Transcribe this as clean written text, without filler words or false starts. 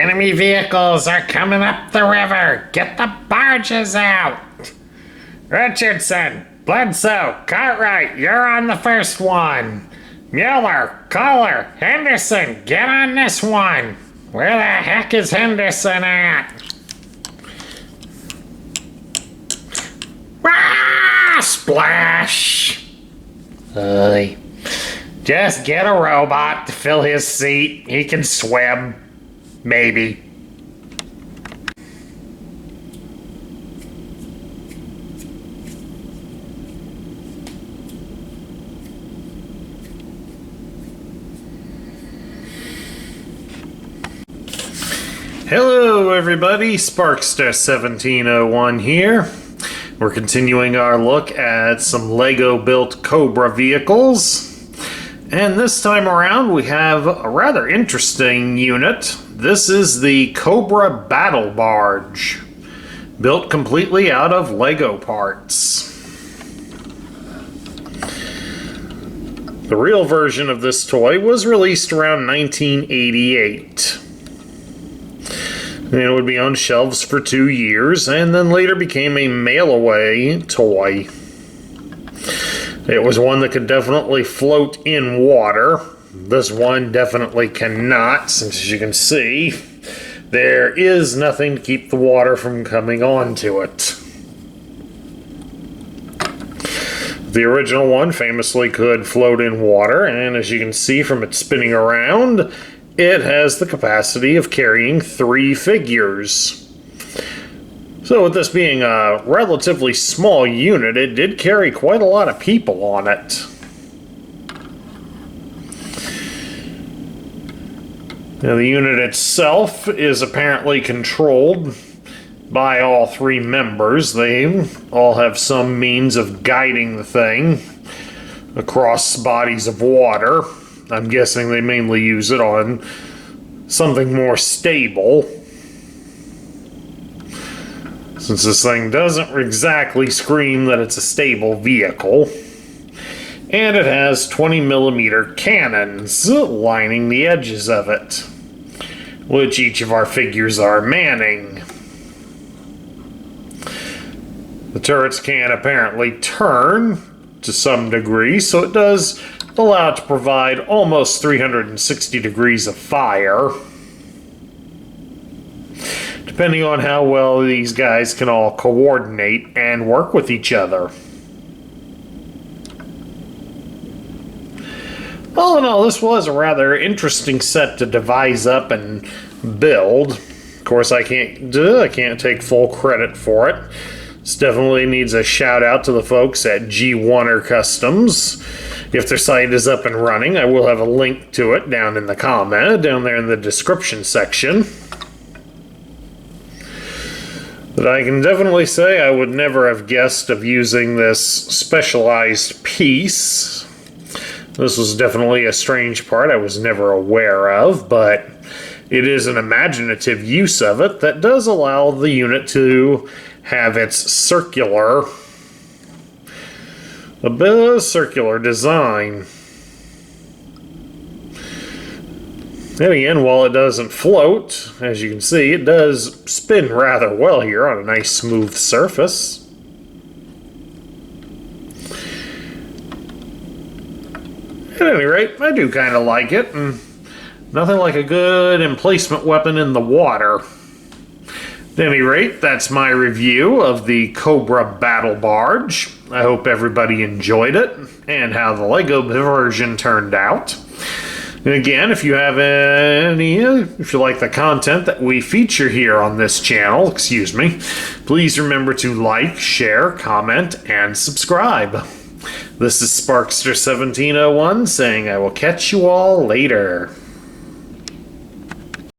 Enemy vehicles are coming up the river. Get the barges out. Richardson, Bledsoe, Cartwright, you're on the first one. Mueller, Kohler, Henderson, get on this one. Where the heck is Henderson at? Ah! Splash! Just get a robot to fill his seat. He can swim. Maybe. Hello everybody, Sparkster1701 here. We're continuing our look at some Lego built Cobra vehicles. And this time around we have a rather interesting unit. This is the Cobra Battle Barge, built completely out of Lego parts. The real version of this toy was released around 1988. And it would be on shelves for 2 years, and then later became a mail-away toy. It was one that could definitely float in water. This one definitely cannot, since as you can see, there is nothing to keep the water from coming onto it. The original one famously could float in water, and as you can see from it spinning around, it has the capacity of carrying 3 figures. So with this being a relatively small unit, it did carry quite a lot of people on it. Now the unit itself is apparently controlled by all 3 members. They all have some means of guiding the thing across bodies of water. I'm guessing they mainly use it on something more stable, since this thing doesn't exactly scream that it's a stable vehicle. And it has 20mm cannons lining the edges of it, which each of our figures are manning. The turrets can apparently turn to some degree, so it does allow it to provide almost 360 degrees of fire, depending on how well these guys can all coordinate and work with each other. All in all, this was a rather interesting set to devise up and build. Of course, I can't take full credit for it. This definitely needs a shout out to the folks at G1er Customs. If their site is up and running, I will have a link to it down in the comment, down there in the description section. But I can definitely say I would never have guessed of using this specialized piece. This was definitely a strange part I was never aware of, but it is an imaginative use of it that does allow the unit to have its circular design. And again, while it doesn't float, as you can see, it does spin rather well here on a nice smooth surface. At any rate, I do kind of like it, and nothing like a good emplacement weapon in the water. At any rate, that's my review of the Cobra Battle Barge. I hope everybody enjoyed it and how the Lego version turned out. And again, if you like the content that we feature here on this channel, please remember to like, share, comment, and subscribe. This is Sparkster1701 saying I will catch you all later.